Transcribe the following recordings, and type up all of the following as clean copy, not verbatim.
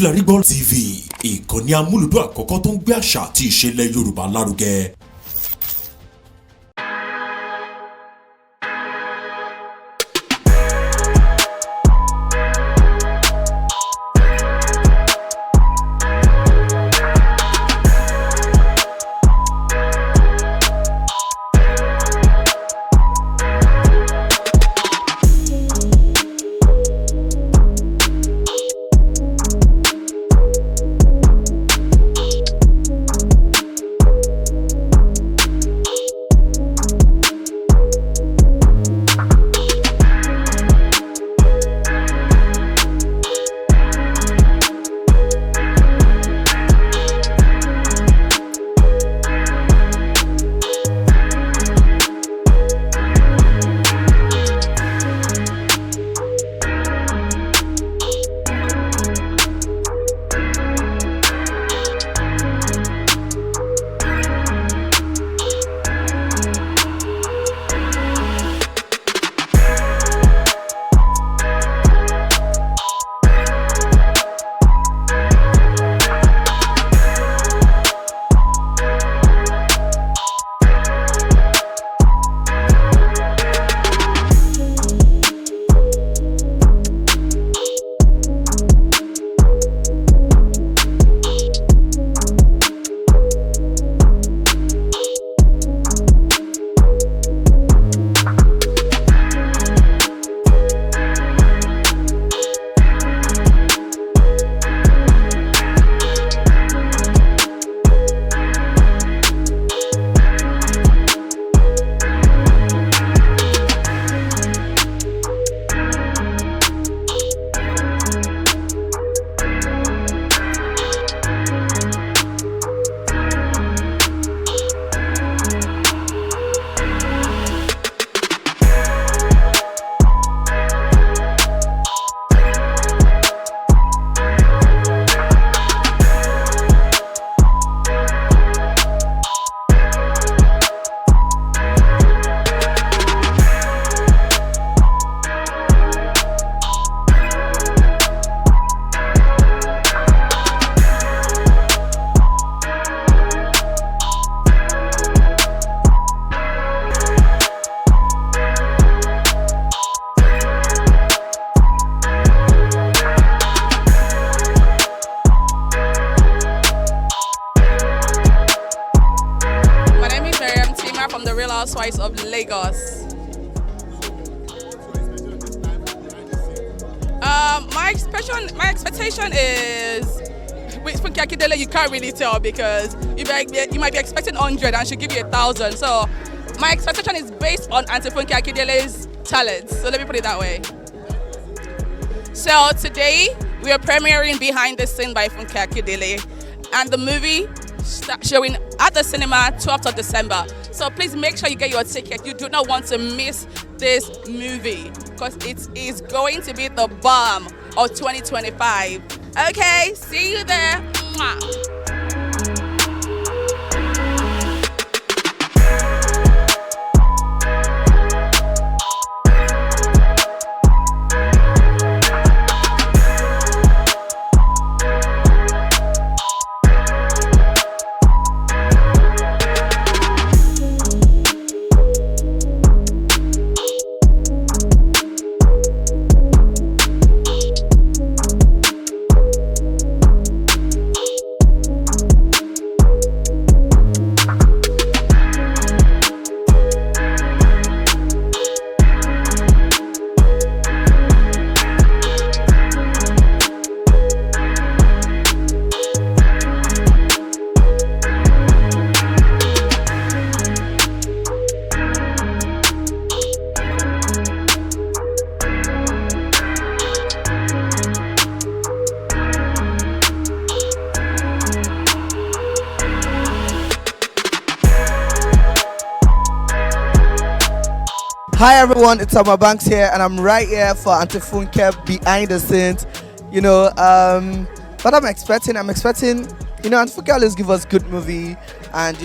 Kilarigbo TV, ìkànnì amúlùdún àkọ́kọ́ tó ń gbé àṣà àti ìṣẹ̀lẹ̀ Yorùbá lárugẹ. From the Real Housewives of Lagos. My expectation is with Funke Akindele, you can't really tell because you might be expecting 100 and she'll give you 1,000. So my expectation is based on Auntie Funke Akindele's talents. So let me put it that way. So today we are premiering Behind the Scene by Funke Akindele, and the movie showing at the cinema 12th of December. So please make sure you get your ticket. You do not want to miss this movie because it is going to be the bomb of 2025. Okay, see you there. Mwah. Hi everyone, it's Amma Banks here, and I'm right here for Auntie Funke Behind the Scenes. What I'm expecting, Auntie Funke always give us good movie, and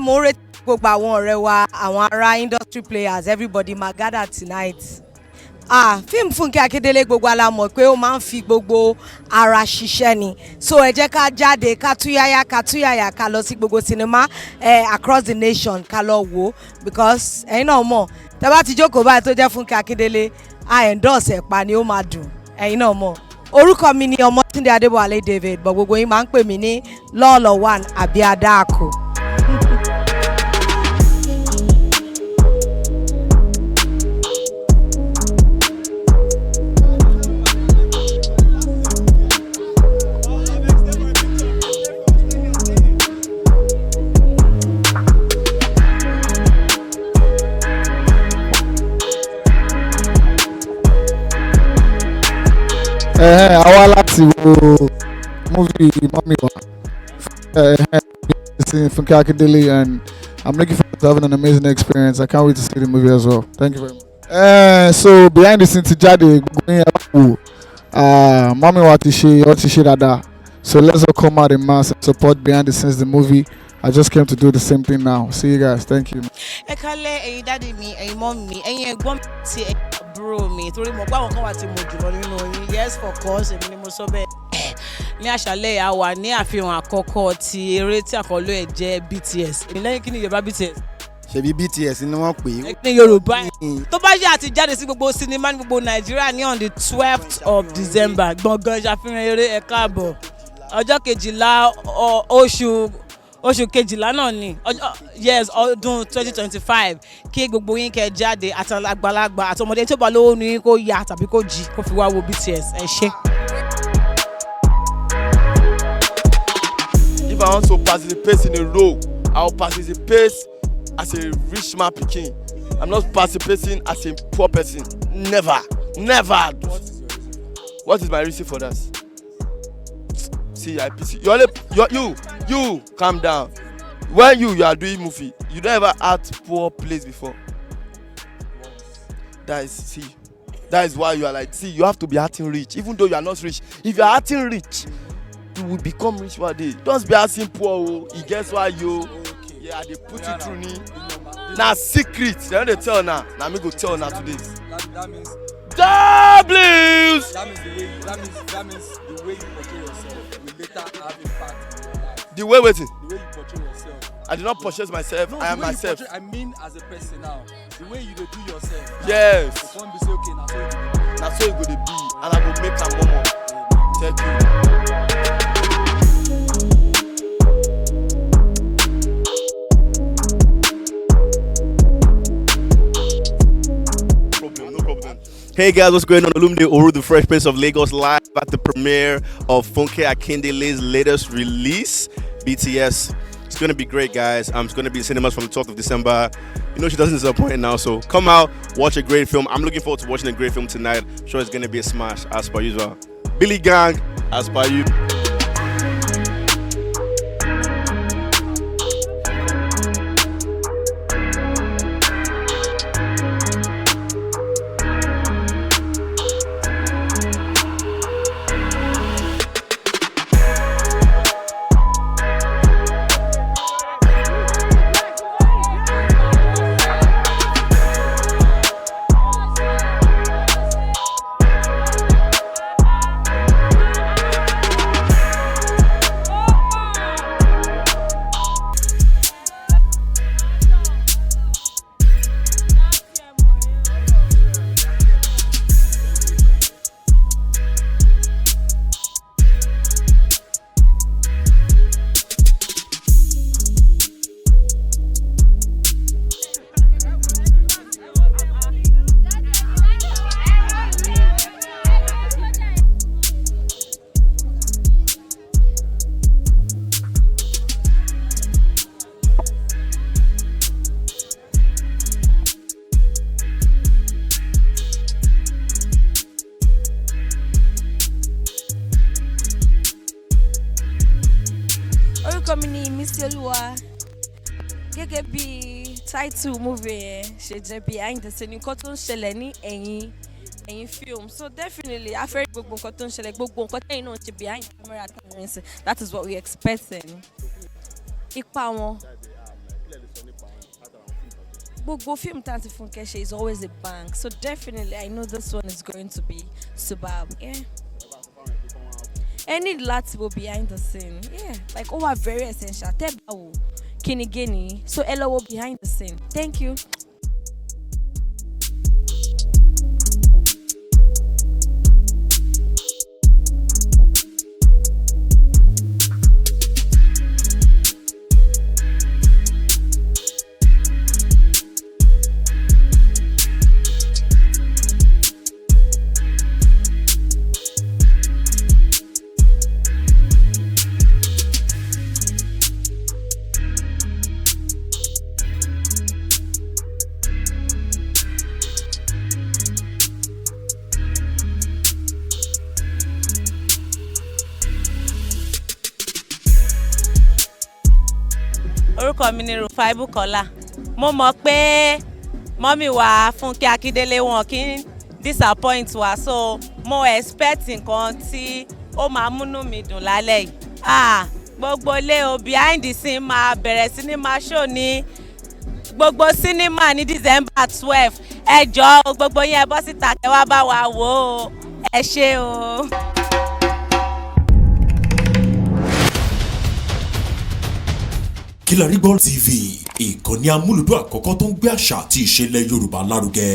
Mo ń retí gbogbo àwọn ọ̀rẹ́ wa, àwọn ará industry players, everybody ma gather tonight. Fíìmù Funke Akindele gbogbo ala mọ̀ pé ó máa ń fi gbogbo ara ṣiṣẹ́ ni. So ẹ jẹ́ ká jáde, ká túyáyá, ká lọ sí gbogbo cinema across the nation ká lọ wò because ẹ̀yin náà mọ̀ tẹ́ bá ti jókòó báyìí tó jẹ́ Funke Akindele endorse ẹ̀ pa ni ó máa dùn ẹ̀yin náà mọ̀. Orúkọ mi ni Ọmọ́túndé Adébọ̀wálé David but gbogbo yín máa ń pè mí ní Lọ́ọ̀lọ́ one àbí Adáàkó. Àwa láti wo movie Mummy wa Funke Akindele, and I'm looking forward to having an amazing experience. I can't wait to see the movie as well. Thank you very much. So behind the scenes ti jáde gbogbo yẹn Mummy wa ti ṣe dáadáa. So let's all come out in mass and support behind the scenes the movie. I just came to do the same thing now. See you guys. Thank you. Ẹ kálẹ́ ẹ̀yin dáàdi mi, ẹ̀yin mọ́ mi, ẹ̀yin ẹ̀gbọ́n mi ti ẹ̀yin àbúrò mi torí mo gbọ́ àwọn kan wà tí mo jùlọ nínú yín. Yes for course èmi ni mo sọ bẹ́ẹ̀. Ní àṣálẹ́ a wà ní àfihàn àkọ́kọ́ ti eré tí àkọlé ẹ̀ jẹ́ BTS. Lẹ́yìn kí ni Yorùbá BTS? Ṣebí BTS ni wọ́n pè é. Ní Yorùbá tó bá yẹ àti jáde sí gbogbo sinimá ní gbogbo Nàìjíríà ní on the 12th of December gbọ̀ngàn ìṣàfihàn eré ẹ káàbọ̀ ọjọ́ 12 oṣù kejìlá náà ni yes ọdún 2025 kí gbogbo yín kẹ́ jáde àtàgbàlagbà àtọmọdé tó bá lówó ní kó yá tàbí kó jí kó fi wá wo BTS ẹ ṣé. If I want to participate in a role, I will participate as a rich man pikin. I'm not participating as a poor person. Never. What is my reason for that? See, I pity you calm down. When you are doing movie, you don't ever act poor place before. That is why you are like, see, you have to be acting rich, even though you are not rich. If you are acting rich, you will become rich one day. Don't be acting poor. It gets why you. Yeah, they put you through me. Now secret. They don't tell now. Now me go tell now today. That means. W's. That means the way you portray yourself will later have impact on your life. The way waiting. The way you portray yourself. I did not purchase myself. No, I am myself. I mean, as a person now, the way you do yourself. Yes. The one be say okay now. Now so it go to be, and I go make a moment. Thank you. Hey guys, what's going on? Olumide Oru, the Fresh Prince of Lagos, live at the premiere of Funke Akindele's latest release, BTS. It's going to be great, guys. It's going to be in cinemas from the 12th of December. You know she doesn't disappoint now, so come out, watch a great film. I'm looking forward to watching a great film tonight. I'm sure it's going to be a smash, as per usual. Billy Gang, as per you. orúkọ mi ni Missy Olúwa gẹ́gẹ́ bí title movie yẹn ṣe jẹ́ behind the scene nǹkan tó ń ṣẹlẹ̀ ní ẹ̀yìn film so definitely a fẹ́ rí gbogbo nǹkan tó ń ṣẹlẹ̀ gbogbo nǹkan tẹ́yìn náà ṣe behind camera that is what we expecting ipa wọn gbogbo film tí Aunty Funke ṣe is always a bang. So definitely I know this one is going to be superb. Yeah. Any láti wo behind the scene. Yeah. Like all are very essential. Tẹ́ bá wò kíni. So ẹ lọ wo behind the scene. Thank you. orúkọ mi ni Rufai Bukola. Mo mọ̀ pé mọ́mì wa Funke Akindele wọn kì í disappoint wa, so mo expect nǹkan tí ó máa múnú mi dùn lálẹ́ yìí. Gbogbo ilé o behind the scene máa bẹ̀rẹ̀ sí ní máa show ní gbogbo cinema ní December 12. Ẹ jọ̀ọ́ gbogbo yín ẹ bọ́ síta kẹ́ wá bá wa wò ó. Ẹ ṣé o. Kilarigbo TV, ìkànnì amúlùdún àkọ́kọ́ tó ń gbé àṣà àti ìṣẹ̀lẹ̀ Yorùbá lárugẹ.